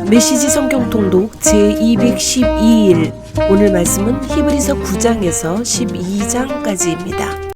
메시지 성경 통독 제212일. 오늘 말씀은 히브리서 9장에서 12장까지입니다.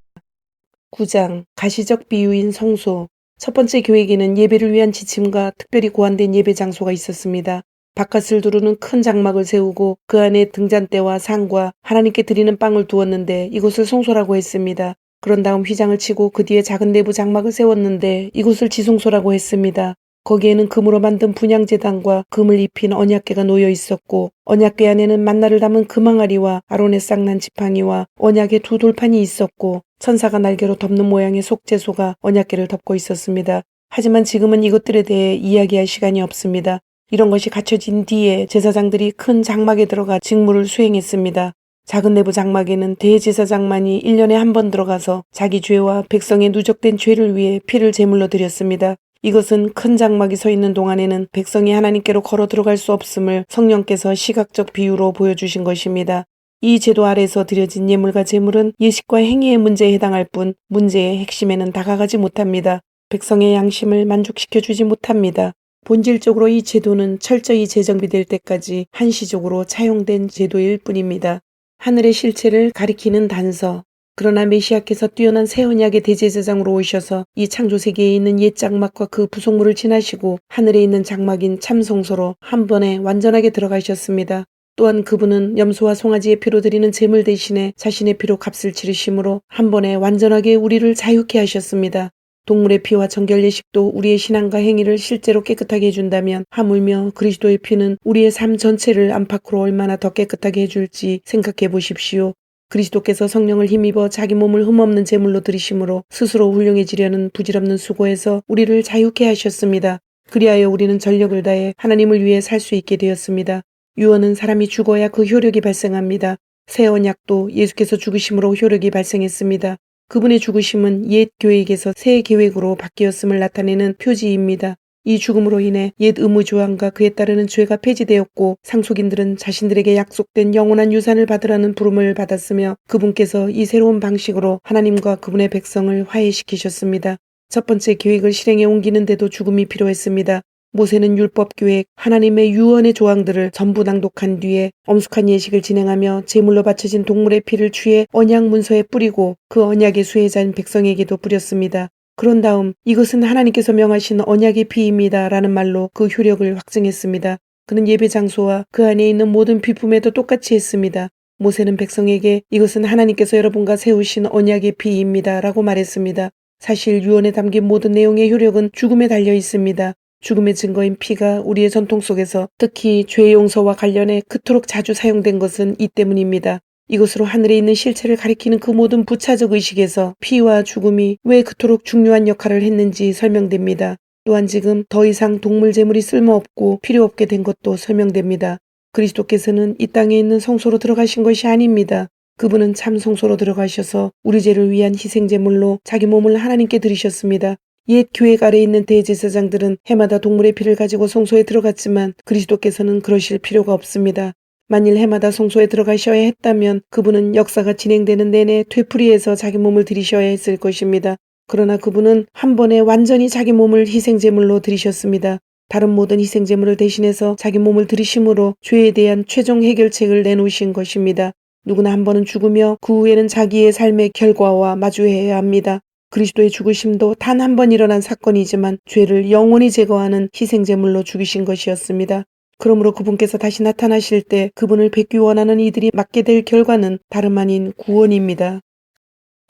9장 가시적 비유인 성소. 첫 번째 교회에게는 예배를 위한 지침과 특별히 고안된 예배 장소가 있었습니다. 바깥을 두르는 큰 장막을 세우고 그 안에 등잔대와 상과 하나님께 드리는 빵을 두었는데 이곳을 성소라고 했습니다. 그런 다음 휘장을 치고 그 뒤에 작은 내부 장막을 세웠는데 이곳을 지성소라고 했습니다. 거기에는 금으로 만든 분향제단과 금을 입힌 언약궤가 놓여 있었고 언약궤 안에는 만나를 담은 금항아리와 아론의 쌍난 지팡이와 언약의 두 돌판이 있었고 천사가 날개로 덮는 모양의 속죄소가 언약궤를 덮고 있었습니다. 하지만 지금은 이것들에 대해 이야기할 시간이 없습니다. 이런 것이 갖춰진 뒤에 제사장들이 큰 장막에 들어가 직무를 수행했습니다. 작은 내부 장막에는 대제사장만이 1년에 한 번 들어가서 자기 죄와 백성의 누적된 죄를 위해 피를 제물로 드렸습니다. 이것은 큰 장막이 서 있는 동안에는 백성이 하나님께로 걸어 들어갈 수 없음을 성령께서 시각적 비유로 보여주신 것입니다. 이 제도 아래서 드려진 예물과 제물은 예식과 행위의 문제에 해당할 뿐 문제의 핵심에는 다가가지 못합니다. 백성의 양심을 만족시켜 주지 못합니다. 본질적으로 이 제도는 철저히 재정비될 때까지 한시적으로 차용된 제도일 뿐입니다. 하늘의 실체를 가리키는 단서. 그러나 메시아께서 뛰어난 새 언약의 대제사장으로 오셔서 이 창조세계에 있는 옛 장막과 그 부속물을 지나시고 하늘에 있는 장막인 참성소로 한 번에 완전하게 들어가셨습니다. 또한 그분은 염소와 송아지의 피로 드리는 제물 대신에 자신의 피로 값을 치르심으로 한 번에 완전하게 우리를 자유케 하셨습니다. 동물의 피와 정결 예식도 우리의 신앙과 행위를 실제로 깨끗하게 해준다면 하물며 그리스도의 피는 우리의 삶 전체를 안팎으로 얼마나 더 깨끗하게 해줄지 생각해 보십시오. 그리스도께서 성령을 힘입어 자기 몸을 흠없는 제물로 드리심으로 스스로 훌륭해지려는 부질없는 수고에서 우리를 자유케 하셨습니다. 그리하여 우리는 전력을 다해 하나님을 위해 살 수 있게 되었습니다. 유언은 사람이 죽어야 그 효력이 발생합니다. 새 언약도 예수께서 죽으심으로 효력이 발생했습니다. 그분의 죽으심은 옛 계획에서 새 계획으로 바뀌었음을 나타내는 표지입니다. 이 죽음으로 인해 옛 의무조항과 그에 따르는 죄가 폐지되었고 상속인들은 자신들에게 약속된 영원한 유산을 받으라는 부름을 받았으며 그분께서 이 새로운 방식으로 하나님과 그분의 백성을 화해시키셨습니다. 첫 번째 계획을 실행에 옮기는데도 죽음이 필요했습니다. 모세는 율법 계획, 하나님의 유언의 조항들을 전부 낭독한 뒤에 엄숙한 예식을 진행하며 제물로 바쳐진 동물의 피를 취해 언약 문서에 뿌리고 그 언약의 수혜자인 백성에게도 뿌렸습니다. 그런 다음 이것은 하나님께서 명하신 언약의 피입니다 라는 말로 그 효력을 확증했습니다. 그는 예배 장소와 그 안에 있는 모든 비품에도 똑같이 했습니다. 모세는 백성에게 이것은 하나님께서 여러분과 세우신 언약의 피입니다 라고 말했습니다. 사실 유언에 담긴 모든 내용의 효력은 죽음에 달려 있습니다. 죽음의 증거인 피가 우리의 전통 속에서 특히 죄 용서와 관련해 그토록 자주 사용된 것은 이 때문입니다. 이것으로 하늘에 있는 실체를 가리키는 그 모든 부차적 의식에서 피와 죽음이 왜 그토록 중요한 역할을 했는지 설명됩니다. 또한 지금 더 이상 동물 제물이 쓸모없고 필요 없게 된 것도 설명됩니다. 그리스도께서는 이 땅에 있는 성소로 들어가신 것이 아닙니다. 그분은 참 성소로 들어가셔서 우리 죄를 위한 희생제물로 자기 몸을 하나님께 드리셨습니다. 옛 교회 아래에 있는 대제사장들은 해마다 동물의 피를 가지고 성소에 들어갔지만 그리스도께서는 그러실 필요가 없습니다. 만일 해마다 성소에 들어가셔야 했다면 그분은 역사가 진행되는 내내 되풀이해서 자기 몸을 드리셔야 했을 것입니다. 그러나 그분은 한 번에 완전히 자기 몸을 희생제물로 드리셨습니다. 다른 모든 희생제물을 대신해서 자기 몸을 드리심으로 죄에 대한 최종 해결책을 내놓으신 것입니다. 누구나 한 번은 죽으며 그 후에는 자기의 삶의 결과와 마주해야 합니다. 그리스도의 죽으심도 단 한 번 일어난 사건이지만 죄를 영원히 제거하는 희생제물로 죽이신 것이었습니다. 그러므로 그분께서 다시 나타나실 때 그분을 뵙기 원하는 이들이 맞게 될 결과는 다름 아닌 구원입니다.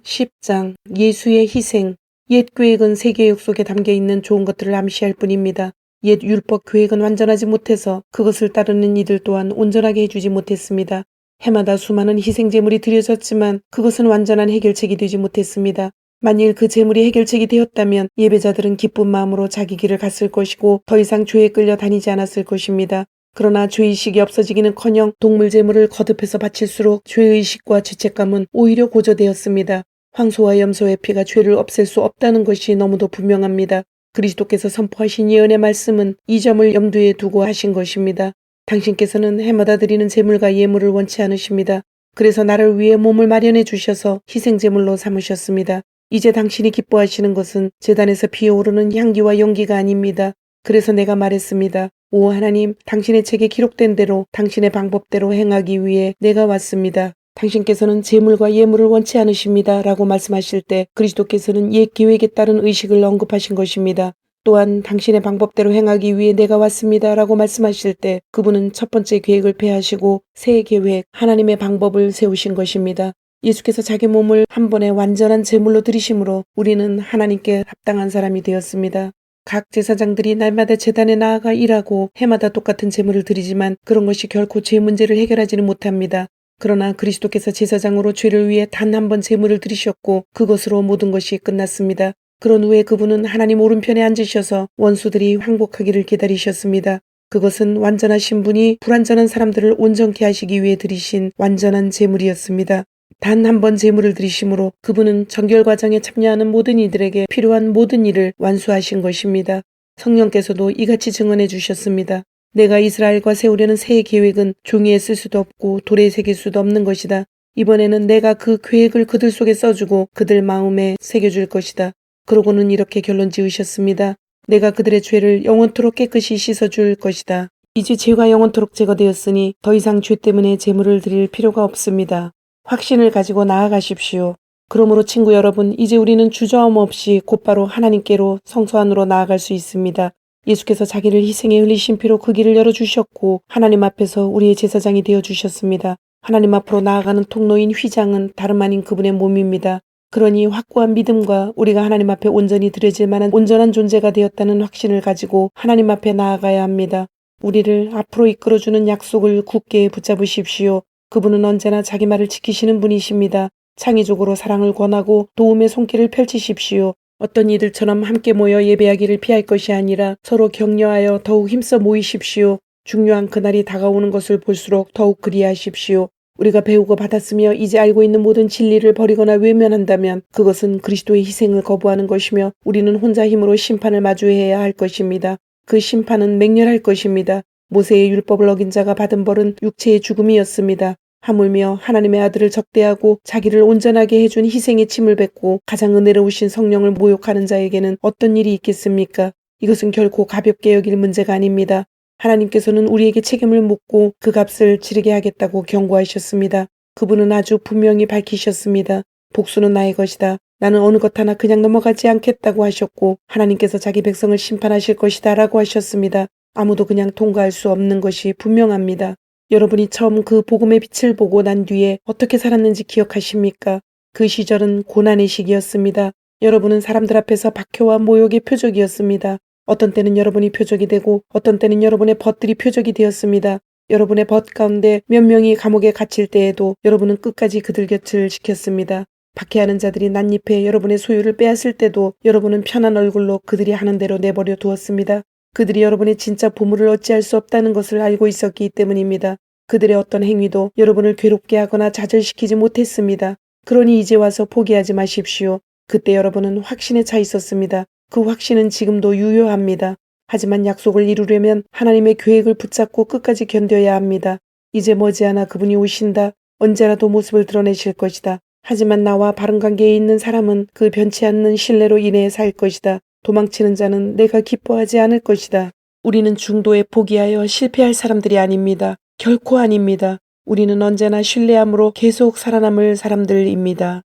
10장 예수의 희생. 옛 계획은 새 계획 속에 담겨있는 좋은 것들을 암시할 뿐입니다. 옛 율법 계획은 완전하지 못해서 그것을 따르는 이들 또한 온전하게 해주지 못했습니다. 해마다 수많은 희생제물이 드려졌지만 그것은 완전한 해결책이 되지 못했습니다. 만일 그 제물이 해결책이 되었다면 예배자들은 기쁜 마음으로 자기 길을 갔을 것이고 더 이상 죄에 끌려 다니지 않았을 것입니다. 그러나 죄의식이 없어지기는커녕 동물 제물을 거듭해서 바칠수록 죄의식과 죄책감은 오히려 고조되었습니다. 황소와 염소의 피가 죄를 없앨 수 없다는 것이 너무도 분명합니다. 그리스도께서 선포하신 예언의 말씀은 이 점을 염두에 두고 하신 것입니다. 당신께서는 해마다 드리는 제물과 예물을 원치 않으십니다. 그래서 나를 위해 몸을 마련해 주셔서 희생제물로 삼으셨습니다. 이제 당신이 기뻐하시는 것은 제단에서 피어오르는 향기와 연기가 아닙니다. 그래서 내가 말했습니다. 오 하나님, 당신의 책에 기록된 대로 당신의 방법대로 행하기 위해 내가 왔습니다. 당신께서는 재물과 예물을 원치 않으십니다. 라고 말씀하실 때 그리스도께서는 옛 계획에 따른 의식을 언급하신 것입니다. 또한 당신의 방법대로 행하기 위해 내가 왔습니다. 라고 말씀하실 때 그분은 첫 번째 계획을 폐하시고 새 계획, 하나님의 방법을 세우신 것입니다. 예수께서 자기 몸을 한 번에 완전한 제물로 드리심으로 우리는 하나님께 합당한 사람이 되었습니다. 각 제사장들이 날마다 제단에 나아가 일하고 해마다 똑같은 제물을 드리지만 그런 것이 결코 죄 문제를 해결하지는 못합니다. 그러나 그리스도께서 제사장으로 죄를 위해 단 한 번 제물을 드리셨고 그것으로 모든 것이 끝났습니다. 그런 후에 그분은 하나님 오른편에 앉으셔서 원수들이 항복하기를 기다리셨습니다. 그것은 완전하신 분이 불완전한 사람들을 온전케 하시기 위해 드리신 완전한 제물이었습니다. 단 한 번 제물을 드리심으로 그분은 정결 과정에 참여하는 모든 이들에게 필요한 모든 일을 완수하신 것입니다. 성령께서도 이같이 증언해 주셨습니다. 내가 이스라엘과 세우려는 새 계획은 종이에 쓸 수도 없고 돌에 새길 수도 없는 것이다. 이번에는 내가 그 계획을 그들 속에 써주고 그들 마음에 새겨줄 것이다. 그러고는 이렇게 결론 지으셨습니다. 내가 그들의 죄를 영원토록 깨끗이 씻어줄 것이다. 이제 죄가 영원토록 제거되었으니 더 이상 죄 때문에 제물을 드릴 필요가 없습니다. 확신을 가지고 나아가십시오. 그러므로 친구 여러분, 이제 우리는 주저함 없이 곧바로 하나님께로 성소 안으로 나아갈 수 있습니다. 예수께서 자기를 희생에 흘리신 피로 그 길을 열어주셨고 하나님 앞에서 우리의 제사장이 되어주셨습니다. 하나님 앞으로 나아가는 통로인 휘장은 다름 아닌 그분의 몸입니다. 그러니 확고한 믿음과 우리가 하나님 앞에 온전히 드려질 만한 온전한 존재가 되었다는 확신을 가지고 하나님 앞에 나아가야 합니다. 우리를 앞으로 이끌어주는 약속을 굳게 붙잡으십시오. 그분은 언제나 자기 말을 지키시는 분이십니다. 창의적으로 사랑을 권하고 도움의 손길을 펼치십시오. 어떤 이들처럼 함께 모여 예배하기를 피할 것이 아니라 서로 격려하여 더욱 힘써 모이십시오. 중요한 그날이 다가오는 것을 볼수록 더욱 그리하십시오. 우리가 배우고 받았으며 이제 알고 있는 모든 진리를 버리거나 외면한다면 그것은 그리스도의 희생을 거부하는 것이며 우리는 혼자 힘으로 심판을 마주해야 할 것입니다. 그 심판은 맹렬할 것입니다. 모세의 율법을 어긴 자가 받은 벌은 육체의 죽음이었습니다. 하물며 하나님의 아들을 적대하고 자기를 온전하게 해준 희생의 침을 뱉고 가장 은혜로우신 성령을 모욕하는 자에게는 어떤 일이 있겠습니까? 이것은 결코 가볍게 여길 문제가 아닙니다. 하나님께서는 우리에게 책임을 묻고 그 값을 치르게 하겠다고 경고하셨습니다. 그분은 아주 분명히 밝히셨습니다. 복수는 나의 것이다. 나는 어느 것 하나 그냥 넘어가지 않겠다고 하셨고 하나님께서 자기 백성을 심판하실 것이다 라고 하셨습니다. 아무도 그냥 통과할 수 없는 것이 분명합니다. 여러분이 처음 그 복음의 빛을 보고 난 뒤에 어떻게 살았는지 기억하십니까? 그 시절은 고난의 시기였습니다. 여러분은 사람들 앞에서 박해와 모욕의 표적이었습니다. 어떤 때는 여러분이 표적이 되고 어떤 때는 여러분의 벗들이 표적이 되었습니다. 여러분의 벗 가운데 몇 명이 감옥에 갇힐 때에도 여러분은 끝까지 그들 곁을 지켰습니다. 박해하는 자들이 난입해 여러분의 소유를 빼앗을 때도 여러분은 편한 얼굴로 그들이 하는 대로 내버려 두었습니다. 그들이 여러분의 진짜 보물을 어찌할 수 없다는 것을 알고 있었기 때문입니다. 그들의 어떤 행위도 여러분을 괴롭게 하거나 좌절시키지 못했습니다. 그러니 이제 와서 포기하지 마십시오. 그때 여러분은 확신에 차 있었습니다. 그 확신은 지금도 유효합니다. 하지만 약속을 이루려면 하나님의 계획을 붙잡고 끝까지 견뎌야 합니다. 이제 머지않아 그분이 오신다. 언제라도 모습을 드러내실 것이다. 하지만 나와 바른 관계에 있는 사람은 그 변치 않는 신뢰로 인해 살 것이다. 도망치는 자는 내가 기뻐하지 않을 것이다. 우리는 중도에 포기하여 실패할 사람들이 아닙니다. 결코 아닙니다. 우리는 언제나 신뢰함으로 계속 살아남을 사람들입니다.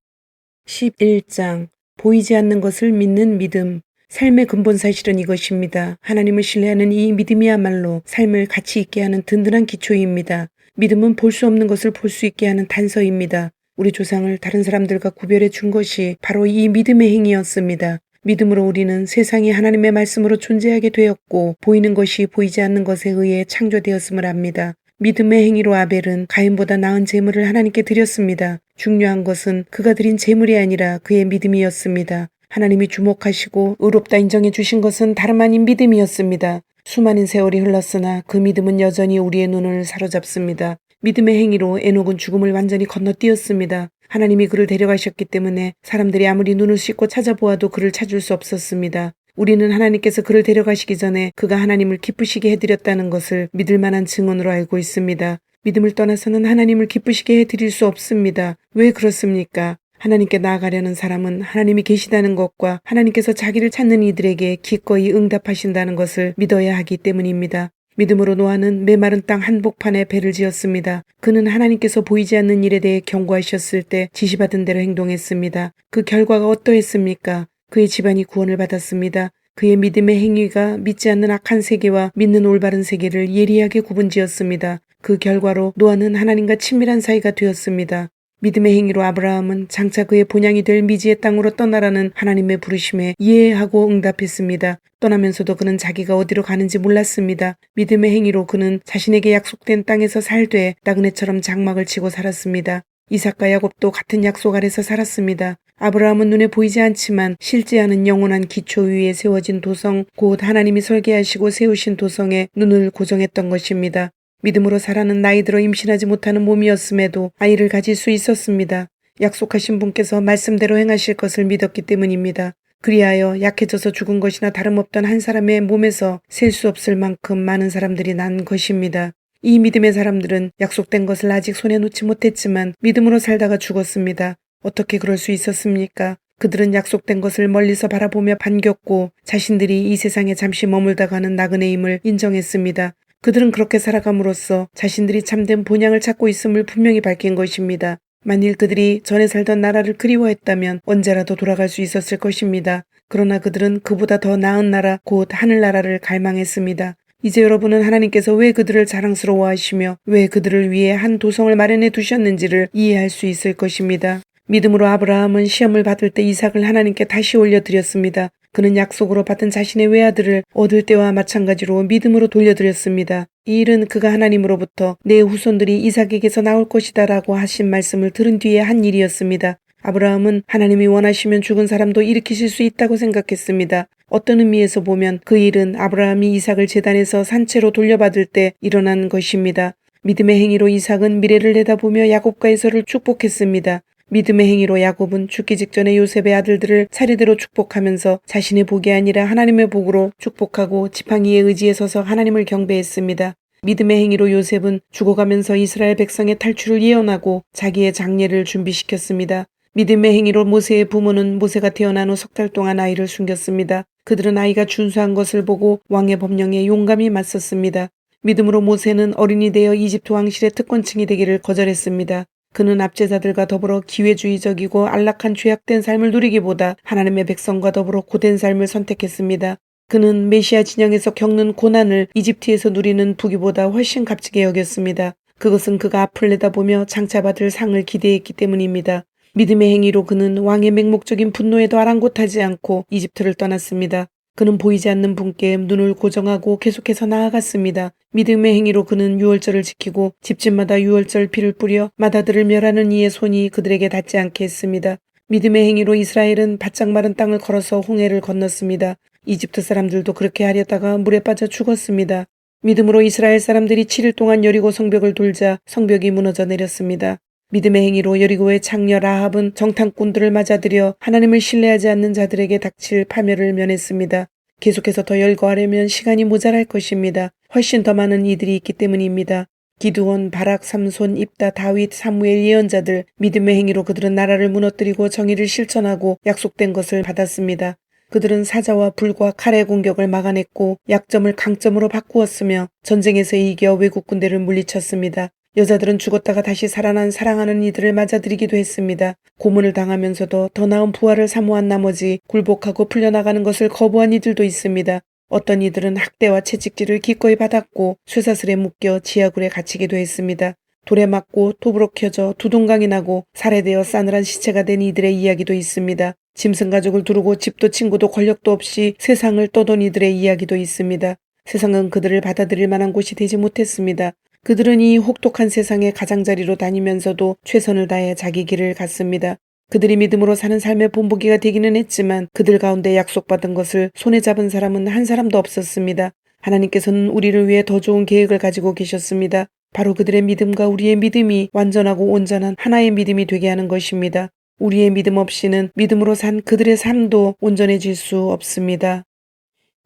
11장 보이지 않는 것을 믿는 믿음. 삶의 근본 사실은 이것입니다. 하나님을 신뢰하는 이 믿음이야말로 삶을 가치 있게 하는 든든한 기초입니다. 믿음은 볼 수 없는 것을 볼 수 있게 하는 단서입니다. 우리 조상을 다른 사람들과 구별해 준 것이 바로 이 믿음의 행위였습니다. 믿음으로 우리는 세상이 하나님의 말씀으로 존재하게 되었고 보이는 것이 보이지 않는 것에 의해 창조되었음을 압니다. 믿음의 행위로 아벨은 가인보다 나은 제물을 하나님께 드렸습니다. 중요한 것은 그가 드린 제물이 아니라 그의 믿음이었습니다. 하나님이 주목하시고 의롭다 인정해 주신 것은 다름 아닌 믿음이었습니다. 수많은 세월이 흘렀으나 그 믿음은 여전히 우리의 눈을 사로잡습니다. 믿음의 행위로 에녹은 죽음을 완전히 건너뛰었습니다. 하나님이 그를 데려가셨기 때문에 사람들이 아무리 눈을 씻고 찾아보아도 그를 찾을 수 없었습니다. 우리는 하나님께서 그를 데려가시기 전에 그가 하나님을 기쁘시게 해드렸다는 것을 믿을 만한 증언으로 알고 있습니다. 믿음을 떠나서는 하나님을 기쁘시게 해드릴 수 없습니다. 왜 그렇습니까? 하나님께 나아가려는 사람은 하나님이 계시다는 것과 하나님께서 자기를 찾는 이들에게 기꺼이 응답하신다는 것을 믿어야 하기 때문입니다. 믿음으로 노아는 메마른 땅 한복판에 배를 지었습니다. 그는 하나님께서 보이지 않는 일에 대해 경고하셨을 때 지시받은 대로 행동했습니다. 그 결과가 어떠했습니까? 그의 집안이 구원을 받았습니다. 그의 믿음의 행위가 믿지 않는 악한 세계와 믿는 올바른 세계를 예리하게 구분지었습니다. 그 결과로 노아는 하나님과 친밀한 사이가 되었습니다. 믿음의 행위로 아브라함은 장차 그의 본향이 될 미지의 땅으로 떠나라는 하나님의 부르심에 이해하고 응답했습니다. 떠나면서도 그는 자기가 어디로 가는지 몰랐습니다. 믿음의 행위로 그는 자신에게 약속된 땅에서 살되 나그네처럼 장막을 치고 살았습니다. 이삭과 야곱도 같은 약속 아래서 살았습니다. 아브라함은 눈에 보이지 않지만 실제 않은 영원한 기초 위에 세워진 도성, 곧 하나님이 설계하시고 세우신 도성에 눈을 고정했던 것입니다. 믿음으로 사라는 나이 들어 임신하지 못하는 몸이었음에도 아이를 가질 수 있었습니다. 약속하신 분께서 말씀대로 행하실 것을 믿었기 때문입니다. 그리하여 약해져서 죽은 것이나 다름없던 한 사람의 몸에서 셀 수 없을 만큼 많은 사람들이 난 것입니다. 이 믿음의 사람들은 약속된 것을 아직 손에 놓지 못했지만 믿음으로 살다가 죽었습니다. 어떻게 그럴 수 있었습니까? 그들은 약속된 것을 멀리서 바라보며 반겼고 자신들이 이 세상에 잠시 머물다가는 나그네임을 인정했습니다. 그들은 그렇게 살아감으로써 자신들이 참된 본향을 찾고 있음을 분명히 밝힌 것입니다. 만일 그들이 전에 살던 나라를 그리워했다면 언제라도 돌아갈 수 있었을 것입니다. 그러나 그들은 그보다 더 나은 나라, 곧 하늘나라를 갈망했습니다. 이제 여러분은 하나님께서 왜 그들을 자랑스러워하시며 왜 그들을 위해 한 도성을 마련해 두셨는지를 이해할 수 있을 것입니다. 믿음으로 아브라함은 시험을 받을 때 이삭을 하나님께 다시 올려드렸습니다. 그는 약속으로 받은 자신의 외아들을 얻을 때와 마찬가지로 믿음으로 돌려드렸습니다. 이 일은 그가 하나님으로부터 내 후손들이 이삭에게서 나올 것이다 라고 하신 말씀을 들은 뒤에 한 일이었습니다. 아브라함은 하나님이 원하시면 죽은 사람도 일으키실 수 있다고 생각했습니다. 어떤 의미에서 보면 그 일은 아브라함이 이삭을 제단에서 산채로 돌려받을 때 일어난 것입니다. 믿음의 행위로 이삭은 미래를 내다보며 야곱과 에서를 축복했습니다. 믿음의 행위로 야곱은 죽기 직전에 요셉의 아들들을 차례대로 축복하면서 자신의 복이 아니라 하나님의 복으로 축복하고 지팡이의 의지에 서서 하나님을 경배했습니다. 믿음의 행위로 요셉은 죽어가면서 이스라엘 백성의 탈출을 예언하고 자기의 장례를 준비시켰습니다. 믿음의 행위로 모세의 부모는 모세가 태어난 후 석 달 동안 아이를 숨겼습니다. 그들은 아이가 준수한 것을 보고 왕의 법령에 용감히 맞섰습니다. 믿음으로 모세는 어린이 되어 이집트 왕실의 특권층이 되기를 거절했습니다. 그는 압제자들과 더불어 기회주의적이고 안락한 죄악된 삶을 누리기보다 하나님의 백성과 더불어 고된 삶을 선택했습니다. 그는 메시아 진영에서 겪는 고난을 이집트에서 누리는 부귀보다 훨씬 값지게 여겼습니다. 그것은 그가 앞을 내다보며 장차 받을 상을 기대했기 때문입니다. 믿음의 행위로 그는 왕의 맹목적인 분노에도 아랑곳하지 않고 이집트를 떠났습니다. 그는 보이지 않는 분께 눈을 고정하고 계속해서 나아갔습니다. 믿음의 행위로 그는 유월절을 지키고 집집마다 유월절 피를 뿌려 마다들을 멸하는 이의 손이 그들에게 닿지 않게 했습니다. 믿음의 행위로 이스라엘은 바짝 마른 땅을 걸어서 홍해를 건넜습니다. 이집트 사람들도 그렇게 하려다가 물에 빠져 죽었습니다. 믿음으로 이스라엘 사람들이 7일 동안 여리고 성벽을 돌자 성벽이 무너져 내렸습니다. 믿음의 행위로 여리고의 창녀 라합은 정탐꾼들을 맞아들여 하나님을 신뢰하지 않는 자들에게 닥칠 파멸을 면했습니다. 계속해서 더 열거하려면 시간이 모자랄 것입니다. 훨씬 더 많은 이들이 있기 때문입니다. 기드온, 바락, 삼손, 입다, 다윗, 사무엘 예언자들, 믿음의 행위로 그들은 나라를 무너뜨리고 정의를 실천하고 약속된 것을 받았습니다. 그들은 사자와 불과 칼의 공격을 막아냈고 약점을 강점으로 바꾸었으며 전쟁에서 이겨 외국 군대를 물리쳤습니다. 여자들은 죽었다가 다시 살아난 사랑하는 이들을 맞아들이기도 했습니다. 고문을 당하면서도 더 나은 부활을 사모한 나머지 굴복하고 풀려나가는 것을 거부한 이들도 있습니다. 어떤 이들은 학대와 채찍질을 기꺼이 받았고 쇠사슬에 묶여 지하굴에 갇히기도 했습니다. 돌에 맞고 톱으로 켜져 두동강이 나고 살해되어 싸늘한 시체가 된 이들의 이야기도 있습니다. 짐승 가족을 두르고 집도 친구도 권력도 없이 세상을 떠돈 이들의 이야기도 있습니다. 세상은 그들을 받아들일 만한 곳이 되지 못했습니다. 그들은 이 혹독한 세상의 가장자리로 다니면서도 최선을 다해 자기 길을 갔습니다. 그들이 믿음으로 사는 삶의 본보기가 되기는 했지만 그들 가운데 약속받은 것을 손에 잡은 사람은 한 사람도 없었습니다. 하나님께서는 우리를 위해 더 좋은 계획을 가지고 계셨습니다. 바로 그들의 믿음과 우리의 믿음이 완전하고 온전한 하나의 믿음이 되게 하는 것입니다. 우리의 믿음 없이는 믿음으로 산 그들의 삶도 온전해질 수 없습니다.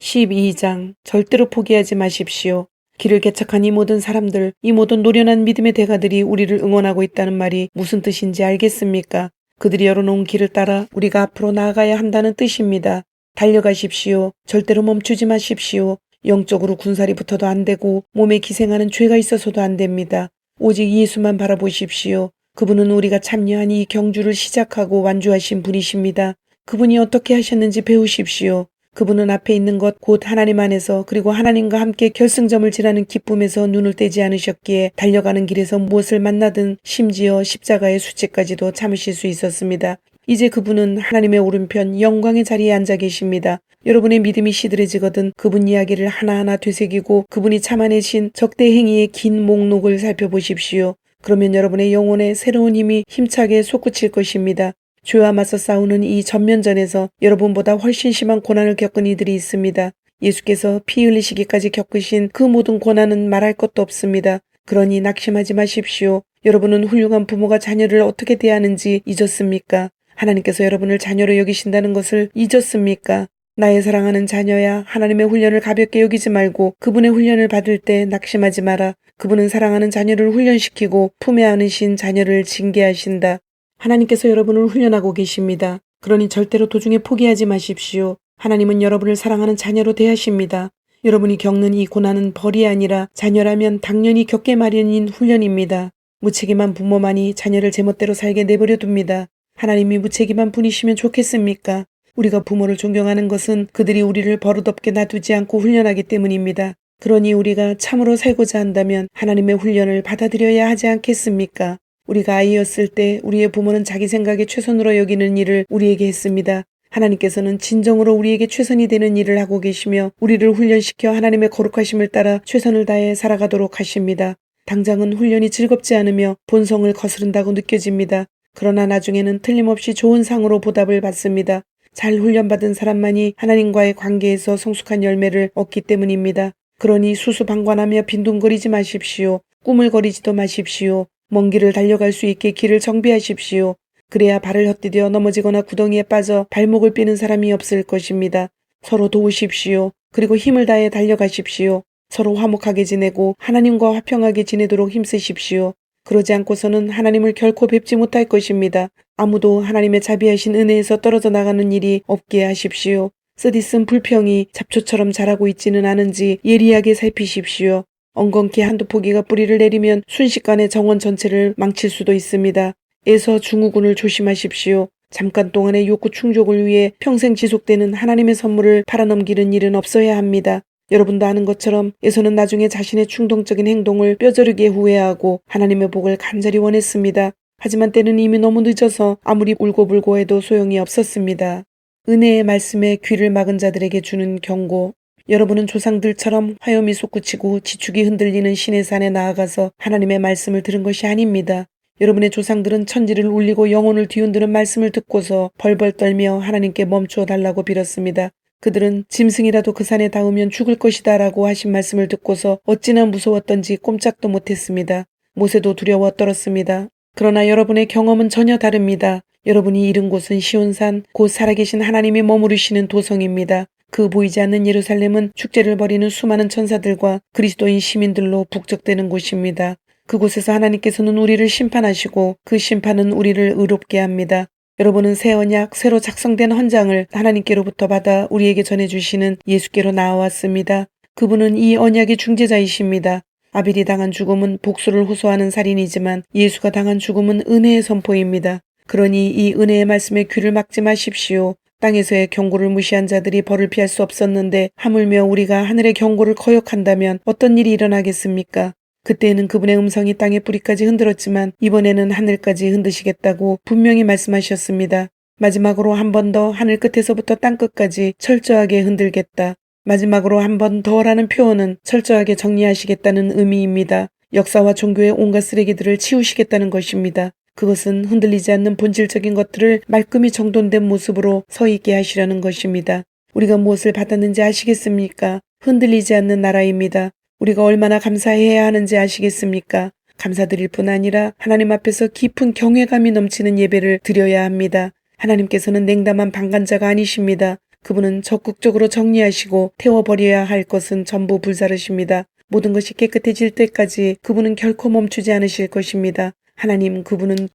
12장 절대로 포기하지 마십시오. 길을 개척한 이 모든 사람들, 이 모든 노련한 믿음의 대가들이 우리를 응원하고 있다는 말이 무슨 뜻인지 알겠습니까? 그들이 열어놓은 길을 따라 우리가 앞으로 나아가야 한다는 뜻입니다. 달려가십시오. 절대로 멈추지 마십시오. 영적으로 군살이 붙어도 안 되고 몸에 기생하는 죄가 있어서도 안 됩니다. 오직 예수만 바라보십시오. 그분은 우리가 참여한 이 경주를 시작하고 완주하신 분이십니다. 그분이 어떻게 하셨는지 배우십시오. 그분은 앞에 있는 것 곧 하나님 안에서 그리고 하나님과 함께 결승점을 지나는 기쁨에서 눈을 떼지 않으셨기에 달려가는 길에서 무엇을 만나든 심지어 십자가의 수치까지도 참으실 수 있었습니다. 이제 그분은 하나님의 오른편 영광의 자리에 앉아 계십니다. 여러분의 믿음이 시들해지거든 그분 이야기를 하나하나 되새기고 그분이 참아내신 적대 행위의 긴 목록을 살펴보십시오. 그러면 여러분의 영혼에 새로운 힘이 힘차게 솟구칠 것입니다. 죄와 맞서 싸우는 이 전면전에서 여러분보다 훨씬 심한 고난을 겪은 이들이 있습니다. 예수께서 피 흘리시기까지 겪으신 그 모든 고난은 말할 것도 없습니다. 그러니 낙심하지 마십시오. 여러분은 훌륭한 부모가 자녀를 어떻게 대하는지 잊었습니까? 하나님께서 여러분을 자녀로 여기신다는 것을 잊었습니까? 나의 사랑하는 자녀야, 하나님의 훈련을 가볍게 여기지 말고 그분의 훈련을 받을 때 낙심하지 마라. 그분은 사랑하는 자녀를 훈련시키고 품에 안으신 자녀를 징계하신다. 하나님께서 여러분을 훈련하고 계십니다. 그러니 절대로 도중에 포기하지 마십시오. 하나님은 여러분을 사랑하는 자녀로 대하십니다. 여러분이 겪는 이 고난은 벌이 아니라 자녀라면 당연히 겪게 마련인 훈련입니다. 무책임한 부모만이 자녀를 제멋대로 살게 내버려 둡니다. 하나님이 무책임한 분이시면 좋겠습니까? 우리가 부모를 존경하는 것은 그들이 우리를 버릇없게 놔두지 않고 훈련하기 때문입니다. 그러니 우리가 참으로 살고자 한다면 하나님의 훈련을 받아들여야 하지 않겠습니까? 우리가 아이였을 때 우리의 부모는 자기 생각에 최선으로 여기는 일을 우리에게 했습니다. 하나님께서는 진정으로 우리에게 최선이 되는 일을 하고 계시며 우리를 훈련시켜 하나님의 거룩하심을 따라 최선을 다해 살아가도록 하십니다. 당장은 훈련이 즐겁지 않으며 본성을 거스른다고 느껴집니다. 그러나 나중에는 틀림없이 좋은 상으로 보답을 받습니다. 잘 훈련받은 사람만이 하나님과의 관계에서 성숙한 열매를 얻기 때문입니다. 그러니 수수방관하며 빈둥거리지 마십시오. 꾸물거리지도 마십시오. 먼 길을 달려갈 수 있게 길을 정비하십시오. 그래야 발을 헛디뎌 넘어지거나 구덩이에 빠져 발목을 삐는 사람이 없을 것입니다. 서로 도우십시오. 그리고 힘을 다해 달려가십시오. 서로 화목하게 지내고 하나님과 화평하게 지내도록 힘쓰십시오. 그러지 않고서는 하나님을 결코 뵙지 못할 것입니다. 아무도 하나님의 자비하신 은혜에서 떨어져 나가는 일이 없게 하십시오. 쓰디쓴 불평이 잡초처럼 자라고 있지는 않은지 예리하게 살피십시오. 엉겅퀴 한두 포기가 뿌리를 내리면 순식간에 정원 전체를 망칠 수도 있습니다. 에서 증후군을 조심하십시오. 잠깐 동안의 욕구 충족을 위해 평생 지속되는 하나님의 선물을 팔아넘기는 일은 없어야 합니다. 여러분도 아는 것처럼 에서는 나중에 자신의 충동적인 행동을 뼈저리게 후회하고 하나님의 복을 간절히 원했습니다. 하지만 때는 이미 너무 늦어서 아무리 울고불고 해도 소용이 없었습니다. 은혜의 말씀에 귀를 막은 자들에게 주는 경고. 여러분은 조상들처럼 화염이 솟구치고 지축이 흔들리는 신의 산에 나아가서 하나님의 말씀을 들은 것이 아닙니다. 여러분의 조상들은 천지를 울리고 영혼을 뒤흔드는 말씀을 듣고서 벌벌 떨며 하나님께 멈추어 달라고 빌었습니다. 그들은 짐승이라도 그 산에 닿으면 죽을 것이다 라고 하신 말씀을 듣고서 어찌나 무서웠던지 꼼짝도 못했습니다. 모세도 두려워 떨었습니다. 그러나 여러분의 경험은 전혀 다릅니다. 여러분이 이른 곳은 시온산, 곧 살아계신 하나님이 머무르시는 도성입니다. 그 보이지 않는 예루살렘은 축제를 벌이는 수많은 천사들과 그리스도인 시민들로 북적대는 곳입니다. 그곳에서 하나님께서는 우리를 심판하시고 그 심판은 우리를 의롭게 합니다. 여러분은 새 언약, 새로 작성된 헌장을 하나님께로부터 받아 우리에게 전해주시는 예수께로 나아왔습니다. 그분은 이 언약의 중재자이십니다. 아벨이 당한 죽음은 복수를 호소하는 살인이지만 예수가 당한 죽음은 은혜의 선포입니다. 그러니 이 은혜의 말씀에 귀를 막지 마십시오. 땅에서의 경고를 무시한 자들이 벌을 피할 수 없었는데 하물며 우리가 하늘의 경고를 거역한다면 어떤 일이 일어나겠습니까? 그때에는 그분의 음성이 땅의 뿌리까지 흔들었지만 이번에는 하늘까지 흔드시겠다고 분명히 말씀하셨습니다. 마지막으로 한 번 더 하늘 끝에서부터 땅 끝까지 철저하게 흔들겠다. 마지막으로 한 번 더라는 표현은 철저하게 정리하시겠다는 의미입니다. 역사와 종교의 온갖 쓰레기들을 치우시겠다는 것입니다. 그것은 흔들리지 않는 본질적인 것들을 말끔히 정돈된 모습으로 서 있게 하시려는 것입니다. 우리가 무엇을 받았는지 아시겠습니까? 흔들리지 않는 나라입니다. 우리가 얼마나 감사해야 하는지 아시겠습니까? 감사드릴 뿐 아니라 하나님 앞에서 깊은 경외감이 넘치는 예배를 드려야 합니다. 하나님께서는 냉담한 방관자가 아니십니다. 그분은 적극적으로 정리하시고 태워버려야 할 것은 전부 불사르십니다. 모든 것이 깨끗해질 때까지 그분은 결코 멈추지 않으실 것입니다. 하나님, 그분은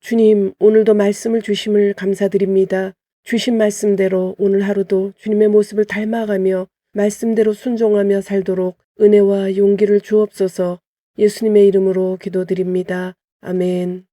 주님, 오늘도 말씀을 주심을 감사드립니다. 주신 말씀대로 오늘 하루도 주님의 모습을 닮아가며 말씀대로 순종하며 살도록 은혜와 용기를 주옵소서. 예수님의 이름으로 기도드립니다. 아멘.